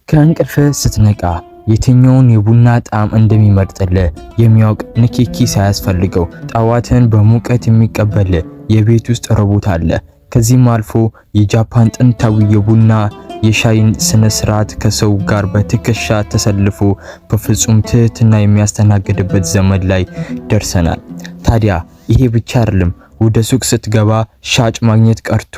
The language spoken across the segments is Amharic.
ከእንቅልፍ ስትነቃ የትኛውን የቡና ጣዕም እንደሚመርጥልህ የሚያውቅ ንክኪ ሳያስፈልገው ጠዋትን በሙቀት የሚቀበል የቤት ውስጥ ሮቦት አለ። ከዚህም አልፎ የጃፓን ጥንታዊ የቡና የሻይ ስነ ስርዓት ከሰው ጋር በትከሻ ተሰልፎ በፍጹም ትህትና የሚያስተናግድበት ዘመን ላይ ደርሰናል። ታዲያ ይሄ ብቻ አይደለም። ወደ ሱቅ ስትገባ ሻጭ ማግኘት ቀርቶ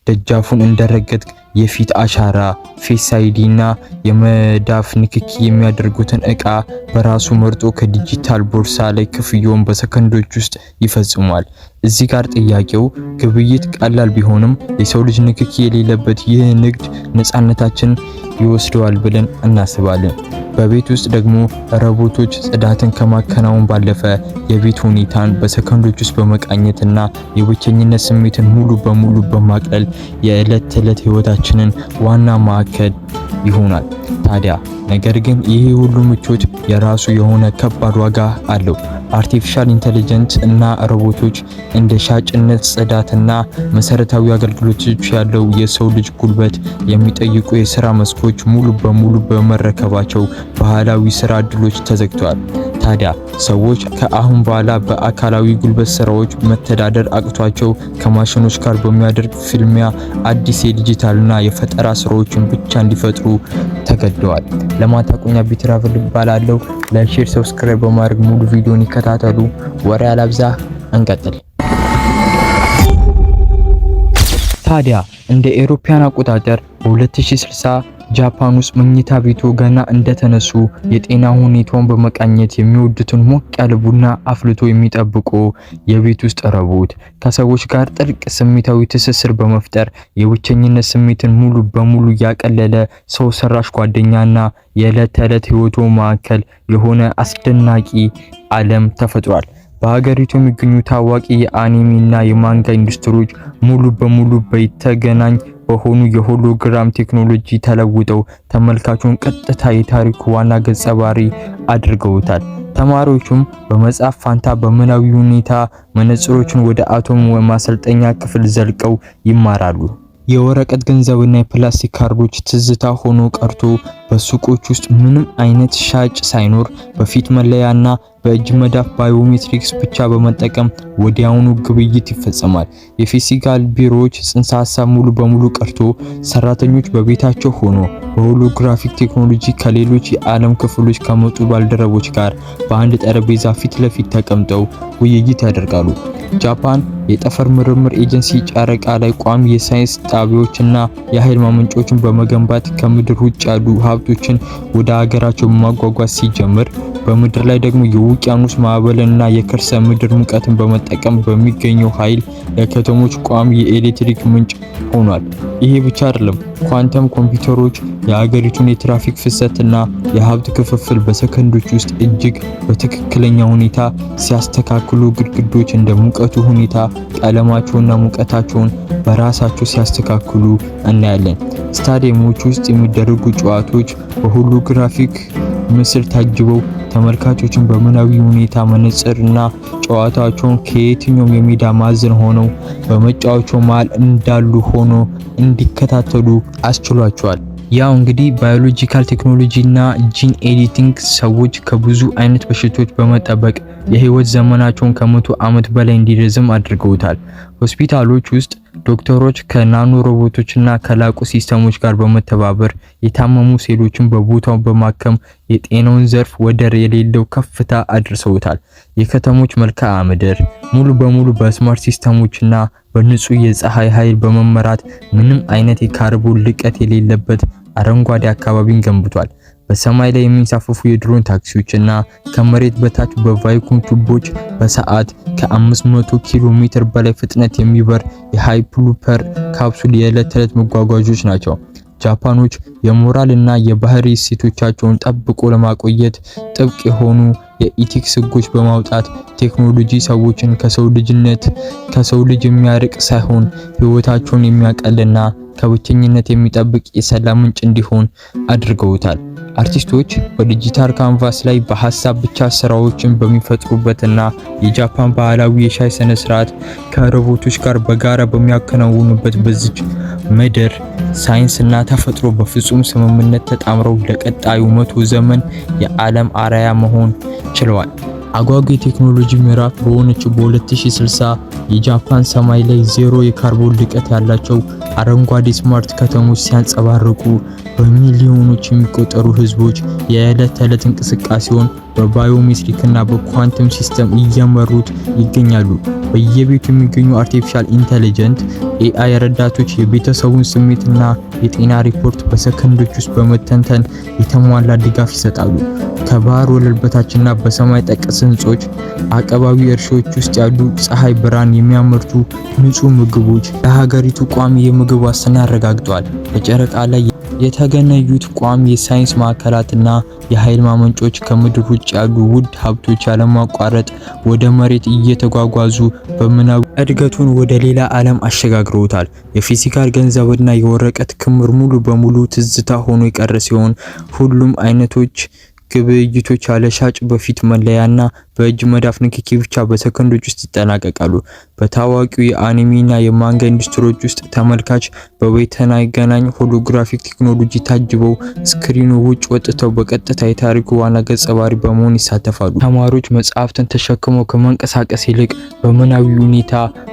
ደጃፉን እንደረገጥክ የፊት አሻራ፣ ፌስ አይዲ እና የመዳፍ ንክኪ የሚያደርጉትን እቃ በራሱ መርጦ ከዲጂታል ቦርሳ ላይ ክፍያውን በሰከንዶች ውስጥ ይፈጽማል። እዚህ ጋር ጥያቄው ግብይት ቀላል ቢሆንም የሰው ልጅ ንክኪ የሌለበት ይህ ንግድ ነፃነታችን ይወስደዋል ብለን እናስባለን። በቤት ውስጥ ደግሞ ሮቦቶች ጽዳትን ከማከናወን ባለፈ የቤት ሁኔታን በሰከንዶች ውስጥ በመቃኘትና የብቸኝነት ስሜትን ሙሉ በሙሉ በማቅለል የዕለት ተዕለት ህይወታችንን ዋና ማዕከል ይሆናል። ታዲያ ነገር ግን ይሄ ሁሉ ምቾት የራሱ የሆነ ከባድ ዋጋ አለው። አርቲፊሻል ኢንተለጀንስ እና ሮቦቶች እንደ ሻጭነት፣ ጽዳትና መሰረታዊ አገልግሎቶች ያለው የሰው ልጅ ጉልበት የሚጠይቁ የሥራ መስኮች ሙሉ በሙሉ በመረከባቸው ባህላዊ ሥራ ዕድሎች ተዘግተዋል። ታዲያ ሰዎች ከአሁን በኋላ በአካላዊ ጉልበት ስራዎች መተዳደር አቅቷቸው ከማሽኖች ጋር በሚያደርግ ፍልሚያ አዲስ የዲጂታልና የፈጠራ ስራዎችን ብቻ እንዲፈጥሩ ተገደዋል። ለማታቆኛ ቢትራቨል ይባላል። ላይክ፣ ሰብስክራይብ በማድረግ ሙሉ ቪዲዮን ይከታተሉ። ወሬ አላብዛ፣ እንቀጥል። ታዲያ እንደ አውሮፓውያን አቆጣጠር በ2060 ጃፓን ውስጥ መኝታ ቤቶ ገና እንደተነሱ የጤና ሁኔታውን በመቃኘት የሚወዱትን ሞቅ ያለ ቡና አፍልቶ የሚጠብቁ የቤት ውስጥ ሮቦት ከሰዎች ጋር ጥልቅ ስሜታዊ ትስስር በመፍጠር የብቸኝነት ስሜትን ሙሉ በሙሉ ያቀለለ ሰው ሰራሽ ጓደኛና የዕለት ተዕለት ህይወቶ ማዕከል የሆነ አስደናቂ ዓለም ተፈጥሯል። በሀገሪቱ የሚገኙ ታዋቂ የአኒሜ እና የማንጋ ኢንዱስትሪዎች ሙሉ በሙሉ በተገናኝ በሆኑ የሆሎግራም ቴክኖሎጂ ተለውጠው ተመልካቹን ቀጥታ የታሪኩ ዋና ገጸ ባህሪ አድርገውታል። ተማሪዎቹም በመጽሐፍ ፋንታ በምናዊ ሁኔታ መነጽሮችን ወደ አቶም ማሰልጠኛ ክፍል ዘልቀው ይማራሉ። የወረቀት ገንዘብና የፕላስቲክ ካርዶች ትዝታ ሆኖ ቀርቶ በሱቆች ውስጥ ምንም አይነት ሻጭ ሳይኖር በፊት መለያና በእጅ መዳፍ ባዮሜትሪክስ ብቻ በመጠቀም ወዲያውኑ ግብይት ይፈጸማል። የፊዚካል ቢሮዎች ጽንሰ ሐሳብ ሙሉ በሙሉ ቀርቶ ሰራተኞች በቤታቸው ሆኖ በሆሎግራፊክ ቴክኖሎጂ ከሌሎች የዓለም ክፍሎች ከመጡ ባልደረቦች ጋር በአንድ ጠረጴዛ ፊት ለፊት ተቀምጠው ውይይት ያደርጋሉ። ጃፓን የጠፈር ምርምር ኤጀንሲ ጨረቃ ላይ ቋሚ የሳይንስ ጣቢያዎችና የኃይል ማመንጫዎችን በመገንባት ከምድር ውጭ ያሉ ሀብቶችን ወደ ሀገራቸው ማጓጓዝ ሲጀምር፣ በምድር ላይ ደግሞ የውቅያኖስ ማዕበልና የከርሰ ምድር ሙቀትን በመጠቀም በሚገኘው ኃይል ለከተሞች ቋሚ የኤሌክትሪክ ምንጭ ሆኗል። ይሄ ብቻ አይደለም። ኳንተም ኮምፒውተሮች የሀገሪቱን የትራፊክ ፍሰትና የሀብት ክፍፍል በሰከንዶች ውስጥ እጅግ በትክክለኛ ሁኔታ ሲያስተካክሉ፣ ግድግዶች እንደ ሙቀቱ ሁኔታ ቀለማቸውና ሙቀታቸውን በራሳቸው ሲያስተካክሉ እናያለን። ስታዲየሞች ውስጥ የሚደረጉ ጨዋታዎች በሆሎግራፊክ ምስል ታጅበው ተመልካቾችን በምናዊ ሁኔታ መነጽርና ጨዋታቸውን ከየትኛውም የሜዳ ማዕዘን ሆነው በመጫወቻው መሃል እንዳሉ ሆኖ እንዲከታተሉ አስችሏቸዋል። ያው እንግዲህ ባዮሎጂካል ቴክኖሎጂ እና ጂን ኤዲቲንግ ሰዎች ከብዙ አይነት በሽታዎች በመጠበቅ የህይወት ዘመናቸውን ከ100 ዓመት በላይ እንዲረዝም አድርገውታል። ሆስፒታሎች ውስጥ ዶክተሮች ከናኖ ሮቦቶችና ከላቁ ሲስተሞች ጋር በመተባበር የታመሙ ሴሎችን በቦታው በማከም የጤናውን ዘርፍ ወደር የሌለው ከፍታ አድርሰውታል። የከተሞች መልክዓ ምድር ሙሉ በሙሉ በስማርት ሲስተሞችና በንጹህ የፀሐይ ኃይል በመመራት ምንም አይነት የካርቦን ልቀት የሌለበት አረንጓዴ አካባቢን ገንብቷል። በሰማይ ላይ የሚንሳፈፉ የድሮን ታክሲዎችና ከመሬት በታች በቫይኩም ቱቦች በሰዓት ከ500 ኪሎ ሜትር በላይ ፍጥነት የሚበር የሃይፐርሉፐር ካፕሱል የዕለት ተዕለት መጓጓዦች ናቸው። ጃፓኖች የሞራል እና የባህሪ እሴቶቻቸውን ጠብቆ ለማቆየት ጥብቅ የሆኑ የኢቲክስ ህጎች በማውጣት ቴክኖሎጂ ሰዎችን ከሰው ልጅ የሚያርቅ ሳይሆን ህይወታቸውን የሚያቀልና ከብቸኝነት የሚጠብቅ የሰላም ምንጭ እንዲሆን አድርገውታል። አርቲስቶች በዲጂታል ካንቫስ ላይ በሐሳብ ብቻ ስራዎችን በሚፈጥሩበትና የጃፓን ባህላዊ የሻይ ስነ ስርዓት ከሮቦቶች ጋር በጋራ በሚያከናውኑበት በዚች ምድር ሳይንስና ተፈጥሮ በፍጹም ስምምነት ተጣምረው ለቀጣዩ 100 ዘመን የዓለም አርአያ መሆን ችለዋል። አጓጊ የቴክኖሎጂ ምዕራፍ በሆነችው በ2060 የጃፓን ሰማይ ላይ ዜሮ የካርቦን ልቀት ያላቸው አረንጓዴ ስማርት ከተሞች ሲያንጸባርቁ በሚሊዮኖች የሚቆጠሩ ህዝቦች የዕለት ተዕለት እንቅስቃሴውን በባዮሜትሪክና በኳንተም ሲስተም እየመሩት ይገኛሉ። በየቤቱ የሚገኙ አርቲፊሻል ኢንተለጀንት ኤአይ ረዳቶች የቤተሰቡን ስሜትና የጤና ሪፖርት በሰከንዶች ውስጥ በመተንተን የተሟላ ድጋፍ ይሰጣሉ። ከባህር ወለል በታችና በሰማይ ጠቀስ ህንጾች አቀባቢ እርሻዎች ውስጥ ያሉ ፀሐይ ብርሃን የሚያመርቱ ንጹህ ምግቦች ለሀገሪቱ ቋሚ የምግብ ዋስትና ያረጋግጠዋል። በጨረቃ ላይ የተገነዩት ቋሚ የሳይንስ ማዕከላትና የኃይል ማመንጮች ከምድር ውጭ ያሉ ውድ ሀብቶች ያለማቋረጥ ወደ መሬት እየተጓጓዙ በምናብ እድገቱን ወደ ሌላ ዓለም አሸጋግረውታል። የፊዚካል ገንዘብና የወረቀት ክምር ሙሉ በሙሉ ትዝታ ሆኖ የቀረ ሲሆን ሁሉም አይነቶች ግብይቶች ያለ ሻጭ በፊት መለያና በእጅ መዳፍ ንክኪ ብቻ በሰከንዶች ውስጥ ይጠናቀቃሉ። በታዋቂው የአኒሜና የማንጋ ኢንዱስትሪዎች ውስጥ ተመልካች በቤተናገናኝ ሆሎግራፊክ ቴክኖሎጂ ታጅበው ስክሪኑ ውጭ ወጥተው በቀጥታ የታሪኩ ዋና ገጸ ባህሪ በመሆን ይሳተፋሉ። ተማሪዎች መጽሐፍትን ተሸክመው ከመንቀሳቀስ ይልቅ በመናዊ ሁኔታ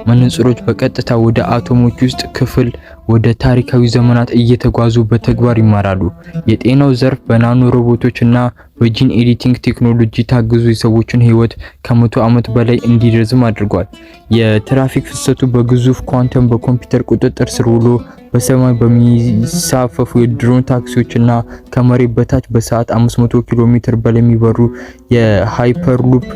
መነጽሮች በቀጥታ ወደ አቶሞች ውስጥ ክፍል ወደ ታሪካዊ ዘመናት እየተጓዙ በተግባር ይማራሉ። የጤናው ዘርፍ በናኖ ሮቦቶችና በጂን ኤዲቲንግ ቴክኖሎጂ ታግዞ የሰዎችን ህይወት ከ100 ዓመት በላይ እንዲረዝም አድርጓል። የትራፊክ ፍሰቱ በግዙፍ ኳንተም በኮምፒውተር ቁጥጥር ስር ውሎ በሰማይ በሚሳፈፉ የድሮን ታክሲዎችና ከመሬት በታች በሰዓት 500 ኪሎ ሜትር በላይ የሚበሩ የሃይፐርሉፕ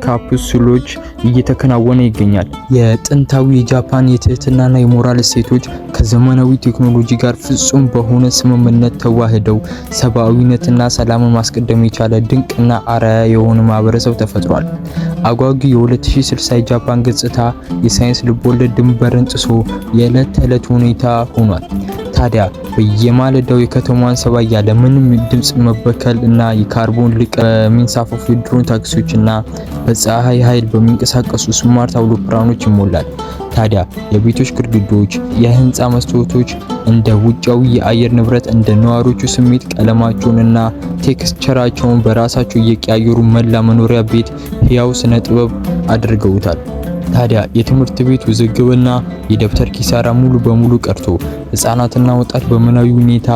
ካፕሱሎች እየተከናወነ ይገኛል። የጥንታዊ የጃፓን የትህትናና የሞራል እሴቶች ከዘመናዊ ቴክኖሎጂ ጋር ፍጹም በሆነ ስምምነት ተዋህደው ሰብአዊነትና ሰላምን ማስቀደም የቻለ ድንቅና አርአያ የሆነ ማህበረሰብ ተፈጥሯል። አጓጊ የ2060 የጃፓን ገጽታ የሳይንስ ልቦለድ ድንበርን ጥሶ የዕለት ተዕለት ሁኔታ ሆኗል። ታዲያ በየማለዳው የከተማዋን ሰማይ ያለ ምንም ድምጽ መበከል እና የካርቦን ልቀት በሚንሳፈፉ የድሮን ታክሲዎችና በፀሐይ ኃይል በሚንቀሳቀሱ ስማርት አውሮፕላኖች ይሞላል። ታዲያ የቤቶች ግድግዳዎች፣ የህንፃ መስታወቶች እንደ ውጫዊ የአየር ንብረት እንደ ነዋሪዎቹ ስሜት ቀለማቸውንና ቴክስቸራቸውን በራሳቸው እየቀያየሩ መላ መኖሪያ ቤት ህያው ስነ ጥበብ አድርገውታል። ታዲያ የትምህርት ቤት ውዝግብና የደብተር ኪሳራ ሙሉ በሙሉ ቀርቶ ህፃናትና ወጣት በመናዊ ሁኔታ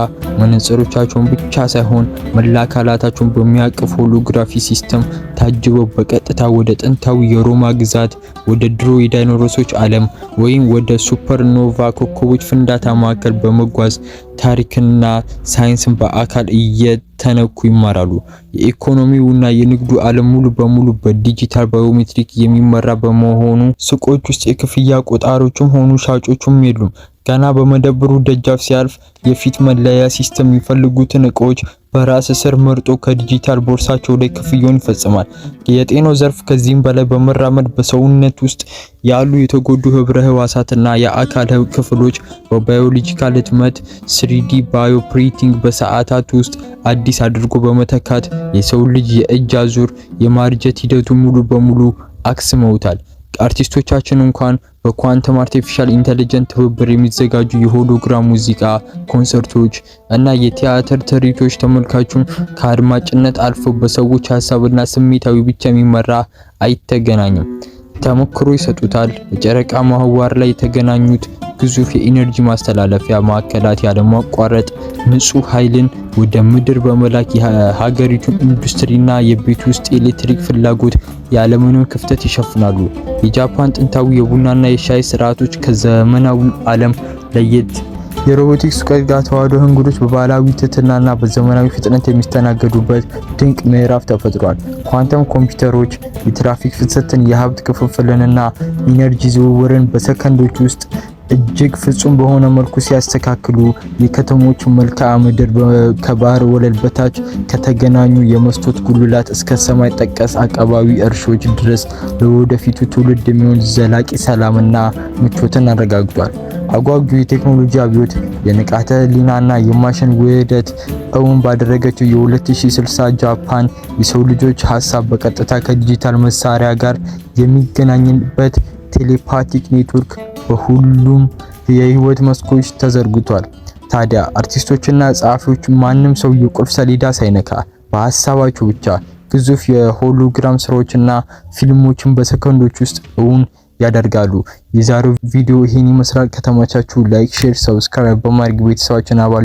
መነጽሮቻቸውን ብቻ ሳይሆን መላ አካላታቸውን በሚያቅፍ ሆሎግራፊ ሲስተም ታጅበው በቀጥታ ወደ ጥንታዊ የሮማ ግዛት፣ ወደ ድሮ የዳይኖሮሶች ዓለም ወይም ወደ ሱፐርኖቫ ኮከቦች ፍንዳታ ማዕከል በመጓዝ ታሪክና ሳይንስን በአካል እየተነኩ ይማራሉ። የኢኮኖሚውና የንግዱ ዓለም ሙሉ በሙሉ በዲጂታል ባዮሜትሪክ የሚመራ በመሆኑ ሱቆች ውስጥ የክፍያ ቆጣሪዎችም ሆኑ ሻጮችም የሉም። ገና በመደብሩ ደጃፍ ሲያልፍ የፊት መለያ ሲስተም የሚፈልጉትን እቃዎች በራስ ስር መርጦ ከዲጂታል ቦርሳቸው ላይ ክፍያውን ይፈጽማል። የጤናው ዘርፍ ከዚህም በላይ በመራመድ በሰውነት ውስጥ ያሉ የተጎዱ ህብረ ህዋሳትና የአካል ክፍሎች በባዮሎጂካል ህትመት 3D ባዮፕሪንቲንግ በሰዓታት ውስጥ አዲስ አድርጎ በመተካት የሰው ልጅ የእጅ አዙር የማርጀት ሂደቱ ሙሉ በሙሉ አክስመውታል። አርቲስቶቻችን እንኳን በኳንተም አርቲፊሻል ኢንተለጀንት ትብብር የሚዘጋጁ የሆሎግራም ሙዚቃ ኮንሰርቶች እና የቲያትር ትርኢቶች ተመልካቹን ከአድማጭነት አልፎ በሰዎች ሀሳብና ስሜታዊ ብቻ የሚመራ አይተገናኝም ተሞክሮ ይሰጡታል። በጨረቃ ምህዋር ላይ የተገናኙት ግዙፍ የኢነርጂ ማስተላለፊያ ማዕከላት ያለማቋረጥ ንጹህ ኃይልን ወደ ምድር በመላክ የሀገሪቱን ኢንዱስትሪና የቤት ውስጥ ኤሌክትሪክ ፍላጎት ያለምንም ክፍተት ይሸፍናሉ። የጃፓን ጥንታዊ የቡናና የሻይ ስርዓቶች ከዘመናዊው ዓለም ለየት የሮቦቲክስ እውቀት ጋር ተዋህዶ እንግዶች በባህላዊ ትህትናና በዘመናዊ ፍጥነት የሚስተናገዱበት ድንቅ ምዕራፍ ተፈጥሯል። ኳንተም ኮምፒውተሮች የትራፊክ ፍሰትን፣ የሀብት ክፍፍልንና ኢነርጂ ዝውውርን በሰከንዶች ውስጥ እጅግ ፍጹም በሆነ መልኩ ሲያስተካክሉ የከተሞች መልክዓ ምድር ከባህር ወለል በታች ከተገናኙ የመስቶት ጉልላት እስከ ሰማይ ጠቀስ አቀባዊ እርሾች ድረስ ለወደፊቱ ትውልድ የሚሆን ዘላቂ ሰላምና ምቾትን አረጋግጧል። አጓጊው የቴክኖሎጂ አብዮት የንቃተ ህሊናና የማሽን ውህደት እውን ባደረገችው የ2060 ጃፓን የሰው ልጆች ሀሳብ በቀጥታ ከዲጂታል መሳሪያ ጋር የሚገናኝበት ቴሌፓቲክ ኔትወርክ በሁሉም የህይወት መስኮች ተዘርግቷል። ታዲያ አርቲስቶችና ጸሐፊዎች ማንም ሰው የቁልፍ ሰሌዳ ሳይነካ በሐሳባቸው ብቻ ግዙፍ የሆሎግራም ስራዎችና ፊልሞችን በሰከንዶች ውስጥ እውን ያደርጋሉ። የዛሬው ቪዲዮ ይሄን ይመስላል። ከተመቻችሁ ላይክ፣ ሼር፣ ሰብስክራይብ በማድረግ ቤተሰባችን አባል